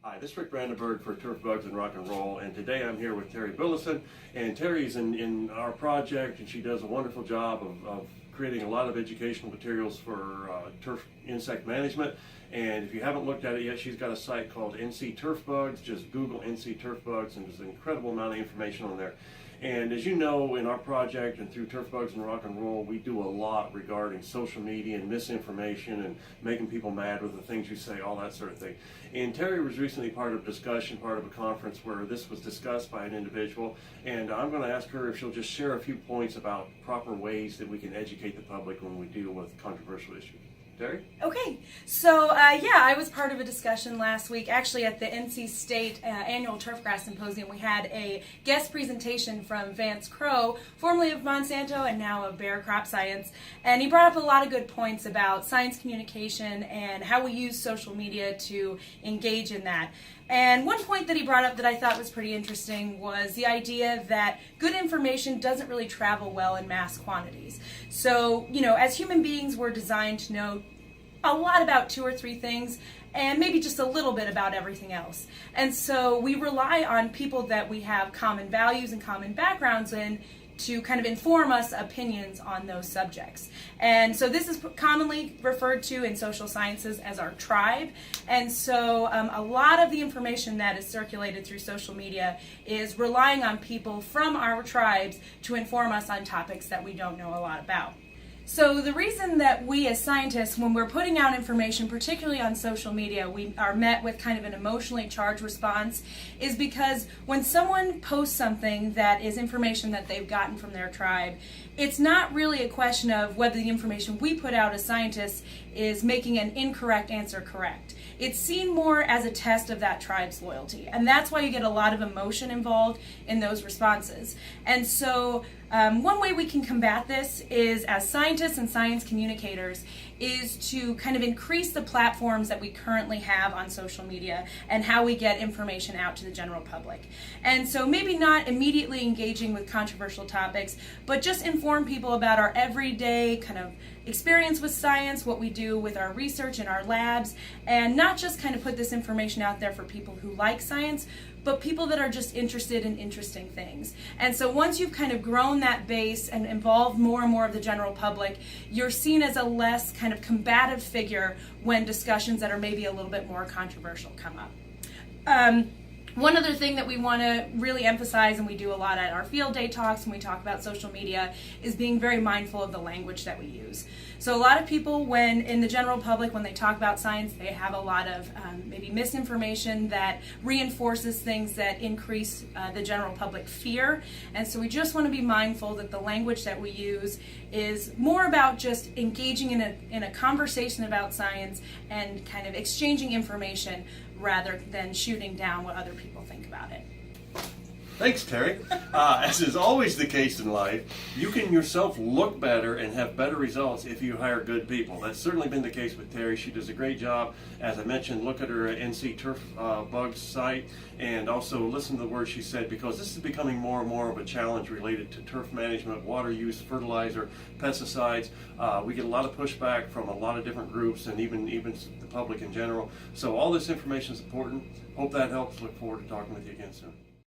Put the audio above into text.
Hi, this is Rick Brandenburg for Turf Bugs and Rock and Roll, and today I'm here with Terry Billison, and Terry's in our project, and she does a wonderful job of creating a lot of educational materials for turf insect management. And if you haven't looked at it yet, she's got a site called NC Turf Bugs. Just Google NC Turf Bugs, and there's an incredible amount of information on there. And as you know, in our project and through Turf Bugs and Rock and Roll, we do a lot regarding social media and misinformation and making people mad with the things you say, all that sort of thing. And Terry was recently part of a discussion, part of a conference where this was discussed by an individual, and I'm going to ask her if she'll just share a few points about proper ways that we can educate the public when we deal with controversial issues. Terry? Okay, so I was part of a discussion last week, actually at the NC State Annual Turfgrass Symposium. We had a guest presentation from Vance Crowe, formerly of Monsanto and now of Bayer Crop Science, and he brought up a lot of good points about science communication and how we use social media to engage in that. And one point that he brought up that I thought was pretty interesting was the idea that good information doesn't really travel well in mass quantities. So, as human beings, we're designed to know a lot about 2 or 3 things and maybe just a little bit about everything else. And so we rely on people that we have common values and common backgrounds in to kind of inform us opinions on those subjects. And so this is commonly referred to in social sciences as our tribe. And so a lot of the information that is circulated through social media is relying on people from our tribes to inform us on topics that we don't know a lot about. So the reason that we as scientists, when we're putting out information, particularly on social media, we are met with kind of an emotionally charged response, is because when someone posts something that is information that they've gotten from their tribe, it's not really a question of whether the information we put out as scientists is making an incorrect answer correct. It's seen more as a test of that tribe's loyalty, and that's why you get a lot of emotion involved in those responses. And so one way we can combat this is, as scientists and science communicators, is to kind of increase the platforms that we currently have on social media and how we get information out to the general public. And so maybe not immediately engaging with controversial topics, but just inform people about our everyday kind of experience with science, what we do with our research in our labs, and not just kind of put this information out there for people who like science, but people that are just interested in interesting things. And so once you've kind of grown that base and involved more and more of the general public, you're seen as a less kind of combative figure when discussions that are maybe a little bit more controversial come up. One other thing that we want to really emphasize, and we do a lot at our field day talks when we talk about social media, is being very mindful of the language that we use. So a lot of people, when in the general public, when they talk about science, they have a lot of maybe misinformation that reinforces things that increase the general public fear. And so we just want to be mindful that the language that we use is more about just engaging in a conversation about science and kind of exchanging information rather than shooting down what other people think about it. Thanks, Terry. As is always the case in life, you can yourself look better and have better results if you hire good people. That's certainly been the case with Terry. She does a great job. As I mentioned, look at her NC Turf Bugs site, and also listen to the words she said, because this is becoming more and more of a challenge related to turf management, water use, fertilizer, pesticides. We get a lot of pushback from a lot of different groups and even the public in general. So all this information is important. Hope that helps. Look forward to talking with you again soon.